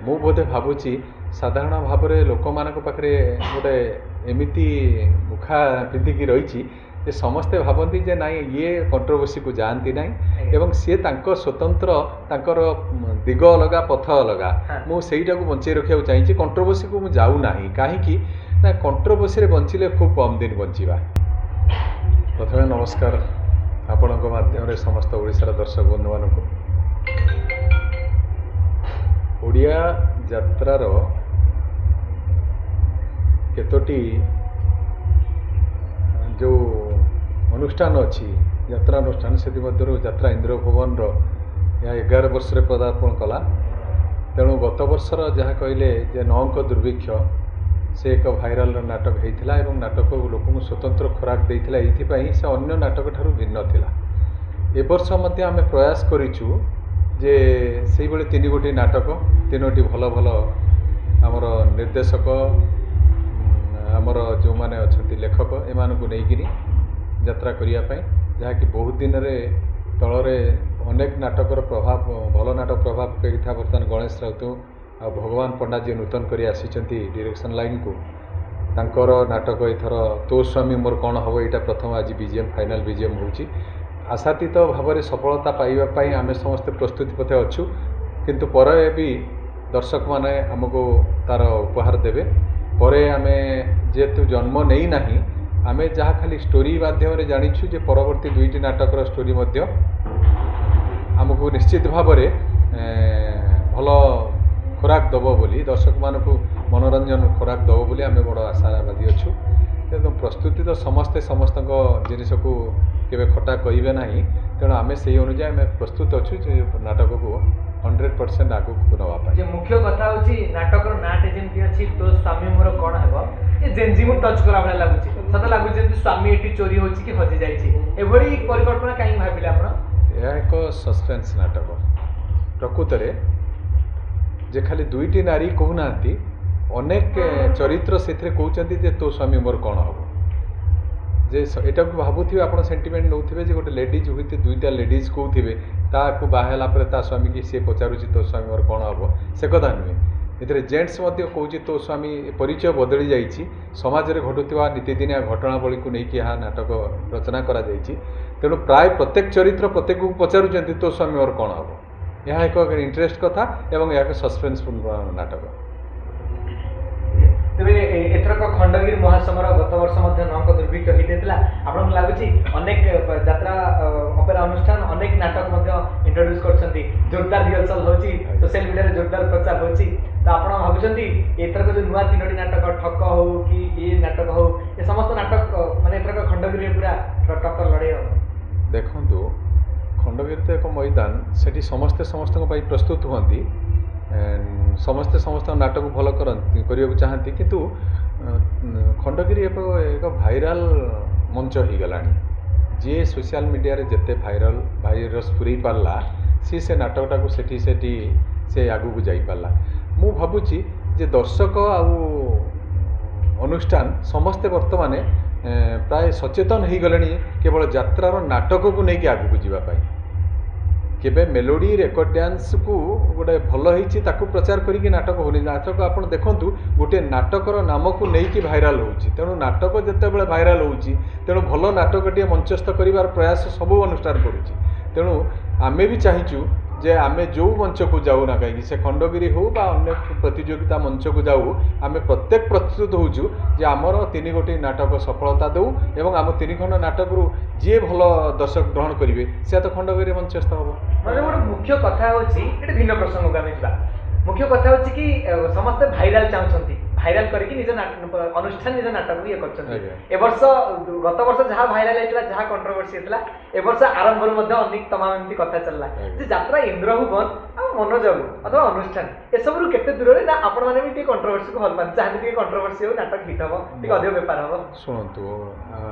ମୁଁ ବୋଧେ ଭାବୁଛି ସାଧାରଣ ଭାବରେ ଲୋକମାନଙ୍କ ପାଖରେ ଗୋଟେ ଏମିତି ମୁଖା ପିନ୍ଧିକି ରହିଛି ଯେ ସମସ୍ତେ ଭାବନ୍ତି ଯେ ନାଇଁ ଇଏ କଣ୍ଟ୍ରୋଭର୍ସିକୁ ଯାଆନ୍ତି ନାହିଁ ଏବଂ ସିଏ ତାଙ୍କ ସ୍ୱତନ୍ତ୍ର ତାଙ୍କର ଦିଗ ଅଲଗା ପଥ ଅଲଗା। ମୁଁ ସେଇଟାକୁ ବଞ୍ଚେଇ ରଖିବାକୁ ଚାହିଁଛି, କଣ୍ଟ୍ରୋଭର୍ସିକୁ ମୁଁ ଯାଉନାହିଁ। କାହିଁକି ନା କଣ୍ଟ୍ରୋଭର୍ସିରେ ବଞ୍ଚିଲେ ଖୁବ୍ କମ୍ ଦିନ ବଞ୍ଚିବା। ପ୍ରଥମେ ନମସ୍କାର ଆପଣଙ୍କ ମାଧ୍ୟମରେ ସମସ୍ତ ଓଡ଼ିଶାର ଦର୍ଶକ ବନ୍ଧୁମାନଙ୍କୁ। ଓଡ଼ିଆ ଯାତ୍ରାର କେତୋଟି ଯେଉଁ ଅନୁଷ୍ଠାନ ଅଛି ଯାତ୍ରା ଅନୁଷ୍ଠାନ, ସେଥିମଧ୍ୟରୁ ଯାତ୍ରା ଇନ୍ଦ୍ରଭୁବନର ଏହା 11 ବର୍ଷରେ ପଦାର୍ପଣ କଲା। ତେଣୁ ଗତ ବର୍ଷର ଯାହା କହିଲେ ଯେ ନଅଙ୍କ ଦୁର୍ଭିକ୍ଷ, ସେ ଏକ ଭାଇରାଲ ନାଟକ ହେଇଥିଲା ଏବଂ ନାଟକ ଲୋକଙ୍କୁ ସ୍ୱତନ୍ତ୍ର ଖୋରାକ ଦେଇଥିଲା। ଏଇଥିପାଇଁ ସେ ଅନ୍ୟ ନାଟକ ଠାରୁ ଭିନ୍ନ ଥିଲା। ଏ ବର୍ଷ ମଧ୍ୟ ଆମେ ପ୍ରୟାସ କରିଛୁ ଯେ ସେଇଭଳି 3 ଗୋଟି ନାଟକ, 3ଟି ଭଲ ଭଲ ଆମର ନିର୍ଦ୍ଦେଶକ, ଆମର ଯେଉଁମାନେ ଅଛନ୍ତି ଲେଖକ, ଏମାନଙ୍କୁ ନେଇକିରି ଯାତ୍ରା କରିବା ପାଇଁ, ଯାହାକି ବହୁତ ଦିନରେ ତଳରେ ଅନେକ ନାଟକର ପ୍ରଭାବ, ଭଲ ନାଟକ ପ୍ରଭାବ ପକାଇଥିଲା। ବର୍ତ୍ତମାନ ଗଣେଶ ରାଉତ ଆଉ ଭଗବାନ ପଣ୍ଡା ଯିଏ ନୂତନ କରି ଆସିଛନ୍ତି ଡିରେକ୍ସନ୍ ଲାଇନ୍କୁ, ତାଙ୍କର ନାଟକ ଏଥର ତୋ ସ୍ୱାମୀ ମୋର କ'ଣ ହେବ, ଏଇଟା ପ୍ରଥମ ଆଜି BGM ଫାଇନାଲ୍ BGM ହେଉଛି। ଆଶାତୀତ ଭାବରେ ସଫଳତା ପାଇବା ପାଇଁ ଆମେ ସମସ୍ତେ ପ୍ରସ୍ତୁତି ପଥେ ଅଛୁ, କିନ୍ତୁ ପରେ ବି ଦର୍ଶକମାନେ ଆମକୁ ତା'ର ଉପହାର ଦେବେ। ପରେ ଆମେ ଯେହେତୁ ଜନ୍ମ ନେଇନାହିଁ, ଆମେ ଯାହା ଖାଲି ଷ୍ଟୋରି ମାଧ୍ୟମରେ ଜାଣିଛୁ ଯେ ପରବର୍ତ୍ତୀ 2ଟି ନାଟକର ଷ୍ଟୋରି ମଧ୍ୟ ଆମକୁ ନିଶ୍ଚିତ ଭାବରେ ଭଲ ଖୋରାକ ଦେବ ବୋଲି, ଦର୍ଶକମାନଙ୍କୁ ମନୋରଞ୍ଜନ ଖୋରାକ ଦେବ ବୋଲି ଆମେ ବଡ଼ ଆଶାବାଦୀ ଅଛୁ। ତେଣୁ ପ୍ରସ୍ତୁତି ତ ସମସ୍ତେ ସମସ୍ତଙ୍କ ଜିନିଷକୁ କେବେ ଖଟା କହିବେ ନାହିଁ। ତେଣୁ ଆମେ ସେଇ ଅନୁଯାୟୀ ଆମେ ପ୍ରସ୍ତୁତ ଅଛୁ ଯେ ନାଟକକୁ 100% ଆଗକୁ ନେବା ପାଇଁ। ଯେ ମୁଖ୍ୟ କଥା ହେଉଛି ନାଟକର ନାଁଟେ ଯେମିତି ଅଛି ତୋ ସ୍ୱାମୀ ମୋର କ'ଣ ହେବ, ଏ ଜେଞ୍ଜିଙ୍କୁ ଟଚ୍ କଲା ଭଳିଆ ଲାଗୁଛି। ସତ ଲାଗୁଛି ଯେମିତି ସ୍ୱାମୀ ଏଠି ଚୋରି ହେଉଛି କି ହଜି ଯାଇଛି। ଏଭଳି ପରିକଳ୍ପନା କାହିଁକି ଭାବିଲେ ଆପଣ? ଏହା ଏକ ସସ୍ପେନ୍ସ ନାଟକ। ପ୍ରକୃତରେ ଯେ ଖାଲି 2ଟି ନାରୀ କହୁନାହାନ୍ତି, ଅନେକ ଚରିତ୍ର ସେଥିରେ କହୁଛନ୍ତି ଯେ ତୋ ସ୍ୱାମୀ ମୋର କ'ଣ ହେବ। ଯେ ଏଟାକୁ ଭାବୁଥିବେ ଆପଣ, ସେଣ୍ଟିମେଣ୍ଟ ନେଉଥିବେ ଯେ ଗୋଟେ ଲେଡ଼ିଜ୍ ହୁଏତ 2ଟା ଲେଡ଼ିଜ୍ କହୁଥିବେ, ତାକୁ ବାହା ହେଲା ପରେ ତା ସ୍ୱାମୀକି ସିଏ ପଚାରୁଛି ତୋ ସ୍ୱାମୀ ମୋର କ'ଣ ହେବ, ସେ କଥା ନୁହେଁ। ଏଥିରେ ଜେଣ୍ଟସ୍ ମଧ୍ୟ କହୁଛି ତୋ ସ୍ୱାମୀ ପରିଚୟ ବଦଳି ଯାଇଛି। ସମାଜରେ ଘଟୁଥିବା ନୀତିଦିନିଆ ଘଟଣାବଳୀକୁ ନେଇକି ଏହା ନାଟକ ରଚନା କରାଯାଇଛି। ତେଣୁ ପ୍ରାୟ ପ୍ରତ୍ୟେକ ଚରିତ୍ର ପ୍ରତ୍ୟେକକୁ ପଚାରୁଛନ୍ତି ତୋ ସ୍ୱାମୀ ମୋର କ'ଣ ହେବ। ଏହା ଏକ ଇଣ୍ଟରେଷ୍ଟ କଥା ଏବଂ ଏହା ଏକ ସସ୍ପେନ୍ସଫୁଲ୍ ନାଟକ। ତେବେ ଏଥରକ ଖଣ୍ଡଗିରି ମହାସମର ଗତ ବର୍ଷ ମଧ୍ୟ ନଅଙ୍କ ଦୁର୍ଭିକ୍ଷ ହେଇଥିଲା। ଆପଣଙ୍କୁ ଲାଗୁଛି ଅନେକ ଯାତ୍ରା ଅପେରା ଅନୁଷ୍ଠାନ ଅନେକ ନାଟକ ମଧ୍ୟ ଇଣ୍ଟ୍ରୋଡ୍ୟୁସ୍ କରୁଛନ୍ତି, ଜୋରଦାର ରିହର୍ସାଲ ହେଉଛି, ସୋସିଆଲ ମିଡ଼ିଆରେ ଜୋରଦାର ପ୍ରଚାର ହେଉଛି। ତ ଆପଣ ଭାବୁଛନ୍ତି ଏଥରକ ଯେଉଁ ନୂଆ 3ଟି ନାଟକ ଠକ ହେଉ କି ଇଏ ନାଟକ ହେଉ, ଏ ସମସ୍ତ ନାଟକ ମାନେ ଏଥରକ ଖଣ୍ଡଗିରିରେ ପୁରା ଟକ୍କର ଲଢ଼େଇ ହେବ? ଦେଖନ୍ତୁ, ଖଣ୍ଡଗିରି ତ ଏକ ମଇଦାନ, ସେଠି ସମସ୍ତେ ସମସ୍ତଙ୍କ ପାଇଁ ପ୍ରସ୍ତୁତ ହୁଅନ୍ତି। ସମସ୍ତେ ସମସ୍ତଙ୍କ ନାଟକ ଭଲ କରିବାକୁ ଚାହାନ୍ତି, କିନ୍ତୁ ଖଣ୍ଡଗିରି ଏକ ଭାଇରାଲ ମଞ୍ଚ ହେଇଗଲାଣି। ଯିଏ ସୋସିଆଲ ମିଡ଼ିଆରେ ଯେତେ ଭାଇରସ୍ ପୁରେଇ ପାରିଲା, ସିଏ ସେ ନାଟକଟାକୁ ସେଠି ସେ ଆଗକୁ ଯାଇପାରିଲା। ମୁଁ ଭାବୁଛି ଯେ ଦର୍ଶକ ଆଉ ଅନୁଷ୍ଠାନ ସମସ୍ତେ ବର୍ତ୍ତମାନ ପ୍ରାୟ ସଚେତନ ହେଇଗଲେଣି କେବଳ ଯାତ୍ରାର ନାଟକକୁ ନେଇକି ଆଗକୁ ଯିବା ପାଇଁ। କେବେ ମେଲୋଡ଼ି ରେକର୍ଡ଼ ଡ୍ୟାନ୍ସକୁ ଗୋଟେ ଭଲ ହେଇଛି ତାକୁ ପ୍ରଚାର କରିକି ନାଟକ ହେଉନି। ନାଟକ ଆପଣ ଦେଖନ୍ତୁ, ଗୋଟିଏ ନାଟକର ନାମକୁ ନେଇକି ଭାଇରାଲ ହେଉଛି। ତେଣୁ ନାଟକ ଯେତେବେଳେ ଭାଇରାଲ ହେଉଛି, ତେଣୁ ଭଲ ନାଟକଟିଏ ମଞ୍ଚସ୍ଥ କରିବାର ପ୍ରୟାସ ସବୁ ଅନୁଷ୍ଠାନ କରୁଛି। ତେଣୁ ଆମେ ବି ଚାହିଁଛୁ ଯେ ଆମେ ଯେଉଁ ମଞ୍ଚକୁ ଯାଉ ନା କାହିଁକି, ସେ ଖଣ୍ଡଗିରି ହେଉ ବା ଅନ୍ୟ ପ୍ରତିଯୋଗିତା ମଞ୍ଚକୁ ଯାଉ, ଆମେ ପ୍ରତ୍ୟେକ ପ୍ରସ୍ତୁତ ହେଉଛୁ ଯେ ଆମର 3 ଗୋଟି ନାଟକ ସଫଳତା ଦେଉ ଏବଂ ଆମ 3 ଖଣ୍ଡ ନାଟକରୁ ଯିଏ ଭଲ ଦର୍ଶକ ଗ୍ରହଣ କରିବେ ସେ ତ ଖଣ୍ଡଗିରି ମଞ୍ଚସ୍ଥ ହେବ। ମାନେ ଗୋଟେ ମୁଖ୍ୟ କଥା ହେଉଛି, ଏଠି ଭିନ୍ନ ପ୍ରସଙ୍ଗକୁ ଆମେ ଯିବା। ମୁଖ୍ୟ କଥା ହେଉଛି କି ସମସ୍ତେ ଭାଇରାଲ ଚାହୁଁଛନ୍ତି, ଭାଇରାଲ କରିକି ନିଜ ଅନୁଷ୍ଠାନ ନିଜ ନାଟକକୁ ଇଏ କରୁଛନ୍ତି। ଏ ବର୍ଷ ଗତ ବର୍ଷ ଯାହା ଭାଇରାଲ ହେଇଥିଲା, ଯାହା କଣ୍ଟ୍ରୋଭର୍ସି ହେଇଥିଲା, ଏ ବର୍ଷ ଆରମ୍ଭରୁ ମଧ୍ୟ ଅନେକ ତମାମ ଏମିତି କଥା ଚାଲିଲା ଯେ ଯାତ୍ରା ଇନ୍ଦ୍ରଭୁବନ ଆଉ ମନୋଜବାବୁ ଅଥବା ଅନୁଷ୍ଠାନ ଏସବୁରୁ କେତେ ଦୂରରେ ନା ଆପଣମାନେ ବି ଟିକେ କଣ୍ଟ୍ରୋଭର୍ସିକୁ ଭଲ ପାଆନ୍ତି, ଚାହାନ୍ତି ଟିକେ କଣ୍ଟ୍ରୋଭର୍ସି ହଉ, ନାଟକ ହିଟ୍ ହେବ, ଟିକେ ଅଧିକ ବେପାର ହେବ। ଶୁଣନ୍ତୁ,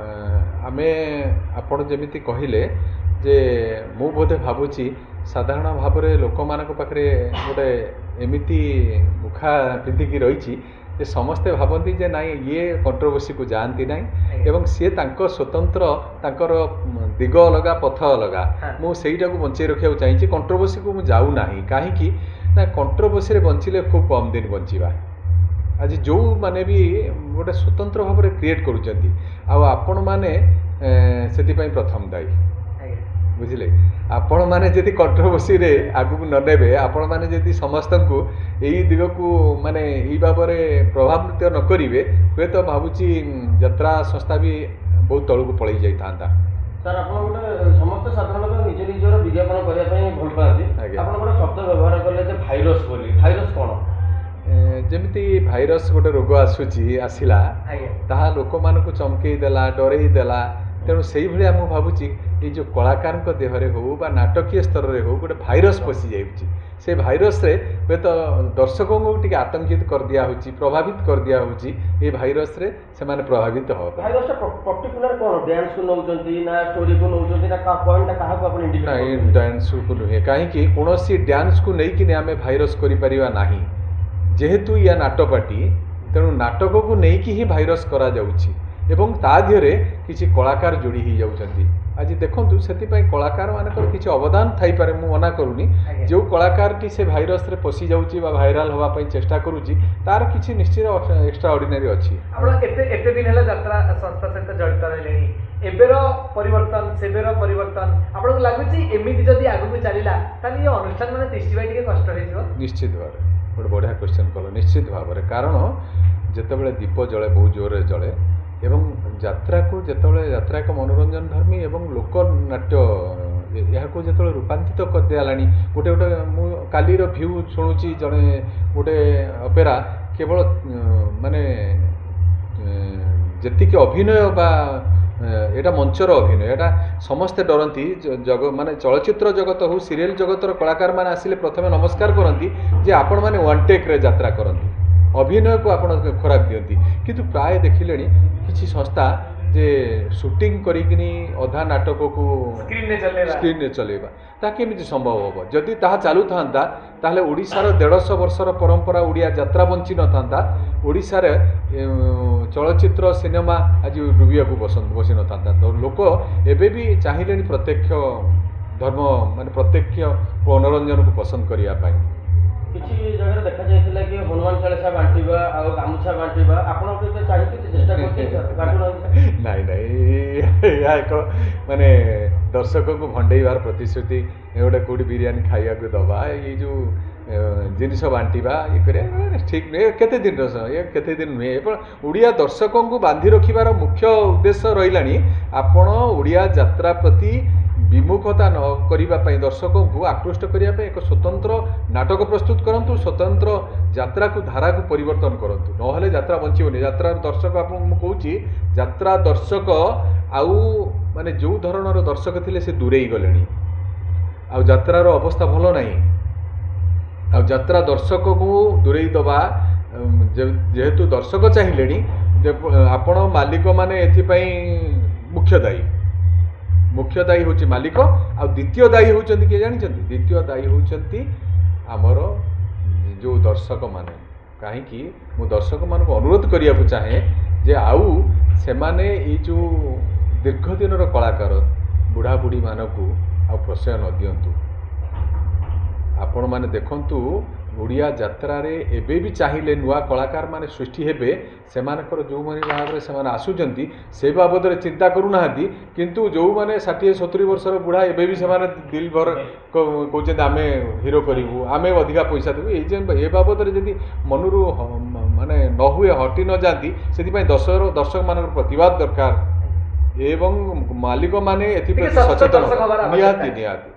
ଆମେ ଆପଣ ଯେମିତି କହିଲେ ଯେ ମୁଁ ବୋଧେ ଭାବୁଛି ସାଧାରଣ ଭାବରେ ଲୋକମାନଙ୍କ ପାଖରେ ଗୋଟେ ଏମିତି ମୁଖା ପିନ୍ଧିକି ରହିଛି ଯେ ସମସ୍ତେ ଭାବନ୍ତି ଯେ ନାଇଁ ଇଏ କଣ୍ଟ୍ରୋଭର୍ସିକୁ ଯାଆନ୍ତି ନାହିଁ ଏବଂ ସିଏ ତାଙ୍କ ସ୍ୱତନ୍ତ୍ର ତାଙ୍କର ଦିଗ ଅଲଗା ପଥ ଅଲଗା। ମୁଁ ସେଇଟାକୁ ବଞ୍ଚେଇ ରଖିବାକୁ ଚାହିଁଛି, କଣ୍ଟ୍ରୋଭର୍ସିକୁ ମୁଁ ଯାଉନାହିଁ। କାହିଁକି ନା କଣ୍ଟ୍ରୋଭର୍ସିରେ ବଞ୍ଚିଲେ ଖୁବ୍ କମ୍ ଦିନ ବଞ୍ଚିବା। ଆଜି ଯେଉଁମାନେ ବି ଗୋଟେ ସ୍ୱତନ୍ତ୍ର ଭାବରେ କ୍ରିଏଟ୍ କରୁଛନ୍ତି ଆଉ ଆପଣମାନେ ସେଥିପାଇଁ ପ୍ରଥମ ଦାୟୀ। ବୁଝିଲେ, ଆପଣମାନେ ଯଦି କଣ୍ଟ୍ରୋଭର୍ସିରେ ଆଗକୁ ନ ନେବେ, ଆପଣମାନେ ଯଦି ସମସ୍ତଙ୍କୁ ଏଇ ଦିଗକୁ ମାନେ ଏଇ ଭାବରେ ପ୍ରଭାବିତ ନ କରିବେ, ହୁଏତ ଭାବୁଛି ଯାତ୍ରା ସଂସ୍ଥା ବି ବହୁତ ତଳକୁ ପଳେଇ ଯାଇଥାନ୍ତା। ସାର୍ ଆପଣ ଗୋଟେ ସମସ୍ତେ ସାଧାରଣତଃ ନିଜ ନିଜର ବିଜ୍ଞାପନ କରିବା ପାଇଁ ଭଲ ପାଆନ୍ତି। ଆପଣ ଗୋଟେ ଶବ୍ଦ ବ୍ୟବହାର କଲେ ଯେ ଭାଇରସ୍ ବୋଲି। ଭାଇରସ୍ କ'ଣ? ଯେମିତି ଭାଇରସ୍ ଗୋଟେ ରୋଗ ଆସିଲା, ତାହା ଲୋକମାନଙ୍କୁ ଚମକେଇ ଦେଲା, ଡରେଇ ଦେଲା। ତେଣୁ ସେଇଭଳିଆ ମୁଁ ଭାବୁଛି ଏଇ ଯେଉଁ କଳାକାରଙ୍କ ଦେହରେ ହେଉ ବା ନାଟକୀୟ ସ୍ତରରେ ହେଉ ଗୋଟେ ଭାଇରସ୍ ପଶିଯାଉଛି। ସେ ଭାଇରସ୍ରେ ହୁଏତ ଦର୍ଶକଙ୍କୁ ଟିକେ ଆତଙ୍କିତ କରିଦିଆହେଉଛି, ପ୍ରଭାବିତ କରିଦିଆହେଉଛି। ଏ ଭାଇରସ୍ରେ ସେମାନେ ପ୍ରଭାବିତ ହେବା। ଭାଇରସ୍ଟା ପର୍ଟିକୁଲାର କ'ଣ? ଡ୍ୟାନ୍ସକୁ ନେଉଛନ୍ତି ନା ଷ୍ଟୋରିକୁ ନେଉଛନ୍ତି ନା ପଏଣ୍ଟଟା କାହାକୁ ଆପଣ ଇଣ୍ଡିକେଟ୍? ନାଇଁ, ଡ୍ୟାନ୍ସକୁ ନୁହେଁ। କାହିଁକି କୌଣସି ଡ୍ୟାନ୍ସକୁ ନେଇକିନି ଆମେ ଭାଇରସ୍ କରିପାରିବା ନାହିଁ। ଯେହେତୁ ୟା ନାଟପାଟି, ତେଣୁ ନାଟକକୁ ନେଇକି ହିଁ ଭାଇରସ୍ କରାଯାଉଛି ଏବଂ ତା ଦେହରେ କିଛି କଳାକାର ଯୋଡ଼ି ହେଇଯାଉଛନ୍ତି। ଆଜି ଦେଖନ୍ତୁ, ସେଥିପାଇଁ କଳାକାରମାନଙ୍କର କିଛି ଅବଦାନ ଥାଇପାରେ, ମୁଁ ମନା କରୁନି। ଯେଉଁ କଳାକାରଟି ସେ ଭାଇରସ୍ରେ ପଶି ଯାଉଛି ବା ଭାଇରାଲ ହେବା ପାଇଁ ଚେଷ୍ଟା କରୁଛି, ତାର କିଛି ନିଶ୍ଚିତ ଏକ୍ସଟ୍ରା ଅର୍ଡିନାରୀ ଅଛି। ଆପଣ ଏତେ ଦିନ ହେଲା ଯାତ୍ରା ସଂସ୍ଥା ସହିତ ଜଡ଼ିତ ରହିଲେଣି, ଏବେର ପରିବର୍ତ୍ତନ ସେବେର ପରିବର୍ତ୍ତନ ଆପଣଙ୍କୁ ଲାଗୁଛି ଏମିତି ଯଦି ଆଗକୁ ଚାଲିଲା ତାହେଲେ ଏ ଅନୁଷ୍ଠାନ ମାନେ ତିଷ୍ଠିବା ଟିକେ କଷ୍ଟ ହେଇଯିବ? ନିଶ୍ଚିତ ଭାବରେ ଗୋଟେ ବଢ଼ିଆ କ୍ୱେଶ୍ଚନ୍ କଲ। ନିଶ୍ଚିତ ଭାବରେ, କାରଣ ଯେତେବେଳେ ଦୀପ ଜଳେ ବହୁ ଜୋରରେ ଜଳେ ଏବଂ ଯାତ୍ରାକୁ ଯେତେବେଳେ ଯାତ୍ରା ଏକ ମନୋରଞ୍ଜନ ଧର୍ମୀ ଏବଂ ଲୋକନାଟ୍ୟ ଏହାକୁ ଯେତେବେଳେ ରୂପାନ୍ତରିତ କରିଦିଆଲାଣି, ଗୋଟେ ମୁଁ କାଲିର ଭ୍ୟୁ ଶୁଣୁଛି, ଜଣେ ଗୋଟେ ଅପେରା କେବଳ ମାନେ ଯେତିକି ଅଭିନୟ ବା ଏଇଟା ମଞ୍ଚର ଅଭିନୟ, ଏଇଟା ସମସ୍ତେ ଡରନ୍ତି। ମାନେ ଚଳଚ୍ଚିତ୍ର ଜଗତ ହେଉ, ସିରିଏଲ୍ ଜଗତର କଳାକାରମାନେ ଆସିଲେ ପ୍ରଥମେ ନମସ୍କାର କରନ୍ତି ଯେ ଆପଣମାନେ ୱାନ୍ ଟେକ୍ରେ ଯାତ୍ରା କରନ୍ତି, ଅଭିନୟକୁ ଆପଣ ଖୋରାକ ଦିଅନ୍ତି। କିନ୍ତୁ ପ୍ରାୟ ଦେଖିଲେଣି କିଛି ସଂସ୍ଥା ଯେ ସୁଟିଂ କରିକିନି ଅଧା ନାଟକକୁ ସ୍କ୍ରିନ୍ରେ ଚଲେଇବା, ତାହା କେମିତି ସମ୍ଭବ ହେବ? ଯଦି ତାହା ଚାଲୁଥାନ୍ତା ତାହେଲେ ଓଡ଼ିଶାର 150 ବର୍ଷର ପରମ୍ପରା ଓଡ଼ିଆ ଯାତ୍ରା ବଞ୍ଚିନଥାନ୍ତା। ଓଡ଼ିଶାରେ ଚଳଚ୍ଚିତ୍ର ସିନେମା ଆଜି ଡୁବିବାକୁ ବସିନଥାନ୍ତା। ତ ଲୋକ ଏବେ ବି ଚାହିଁଲେଣି ପ୍ରତ୍ୟକ୍ଷ ଧର୍ମ ମାନେ ପ୍ରତ୍ୟକ୍ଷ ମନୋରଞ୍ଜନକୁ ପସନ୍ଦ କରିବା ପାଇଁ। କିଛି ଜାଗାରେ ଦେଖାଯାଇଥିଲା କି ହନୁମାନ ଚାଳିଶା ବାଣ୍ଟିବା ଆଉ ଗାମୁଛା ବାଣ୍ଟିବା, ଆପଣ ଚାହିଁଛନ୍ତି ଚେଷ୍ଟା କରୁଛନ୍ତି? ନାଇଁ, ଏହା ଏକ ମାନେ ଦର୍ଶକଙ୍କୁ ଭଣ୍ଡେଇବାର ପ୍ରତିଶ୍ରୁତି। ଗୋଟେ କେଉଁଠି ବିରିୟାନୀ ଖାଇବାକୁ ଦେବା, ଏଇ ଯେଉଁ ଜିନିଷ ବାଣ୍ଟିବା, ଇଏ କରିବା ଠିକ୍ ନୁହେଁ। କେତେ ଦିନ ନୁହେଁ। ଏବଂ ଓଡ଼ିଆ ଦର୍ଶକଙ୍କୁ ବାନ୍ଧି ରଖିବାର ମୁଖ୍ୟ ଉଦ୍ଦେଶ୍ୟ ରହିଲାଣି ଆପଣ ଓଡ଼ିଆ ଯାତ୍ରା ପ୍ରତି ବିମୁଖତା ନ କରିବା ପାଇଁ, ଦର୍ଶକଙ୍କୁ ଆକୃଷ୍ଟ କରିବା ପାଇଁ ଏକ ସ୍ୱତନ୍ତ୍ର ନାଟକ ପ୍ରସ୍ତୁତ କରନ୍ତୁ, ସ୍ୱତନ୍ତ୍ର ଯାତ୍ରାକୁ ଧାରାକୁ ପରିବର୍ତ୍ତନ କରନ୍ତୁ। ନହେଲେ ଯାତ୍ରା ବଞ୍ଚିବନି। ଯାତ୍ରାର ଦର୍ଶକ, ଆପଣଙ୍କୁ ମୁଁ କହୁଛି, ଯାତ୍ରା ଦର୍ଶକ ଆଉ ମାନେ ଯେଉଁ ଧରଣର ଦର୍ଶକ ଥିଲେ ସେ ଦୂରେଇ ଗଲେଣି। ଆଉ ଯାତ୍ରାର ଅବସ୍ଥା ଭଲ ନାହିଁ। ଆଉ ଯାତ୍ରା ଦର୍ଶକକୁ ଦୂରେଇ ଦେବା, ଯେହେତୁ ଦର୍ଶକ ଚାହିଁଲେଣି, ଆପଣ ମାଲିକମାନେ ଏଥିପାଇଁ ମୁଖ୍ୟ ଦାୟୀ ହେଉଛି ମାଲିକ। ଆଉ ଦ୍ୱିତୀୟ ଦାୟୀ ହେଉଛନ୍ତି କିଏ ଜାଣିଛନ୍ତି? ଦ୍ୱିତୀୟ ଦାୟୀ ହେଉଛନ୍ତି ଆମର ଯେଉଁ ଦର୍ଶକମାନେ। କାହିଁକି ମୁଁ ଦର୍ଶକମାନଙ୍କୁ ଅନୁରୋଧ କରିବାକୁ ଚାହେଁ ଯେ ଆଉ ସେମାନେ ଏଇ ଯେଉଁ ଦୀର୍ଘ ଦିନର କଳାକାର ବୁଢ଼ାବୁଢ଼ୀମାନଙ୍କୁ ଆଉ ପ୍ରଶ୍ରୟ ନ ଦିଅନ୍ତୁ। ଆପଣମାନେ ଦେଖନ୍ତୁ, ଓଡ଼ିଆ ଯାତ୍ରାରେ ଏବେ ବି ଚାହିଁଲେ ନୂଆ କଳାକାରମାନେ ସୃଷ୍ଟି ହେବେ। ସେମାନଙ୍କର ଯେଉଁମାନେ ଭାବରେ ସେମାନେ ଆସୁଛନ୍ତି ସେ ବାବଦରେ ଚିନ୍ତା କରୁନାହାନ୍ତି, କିନ୍ତୁ ଯେଉଁମାନେ 60-70 ବର୍ଷର ବୁଢ଼ା ଏବେ ବି ସେମାନେ ଦିଲ ଭର କହୁଛନ୍ତି ଆମେ ହିରୋ କରିବୁ, ଆମେ ଅଧିକା ପଇସା ଦେବୁ। ଏ ବାବଦରେ ଯଦି ମନରୁ ମାନେ ନ ହୁଏ, ହଟି ନ ଯାଆନ୍ତି, ସେଥିପାଇଁ ଦର୍ଶକମାନଙ୍କର ପ୍ରତିବାଦ ଦରକାର ଏବଂ ମାଲିକମାନେ ଏଥିପ୍ରତି ସଚେତନ ନିହାତି।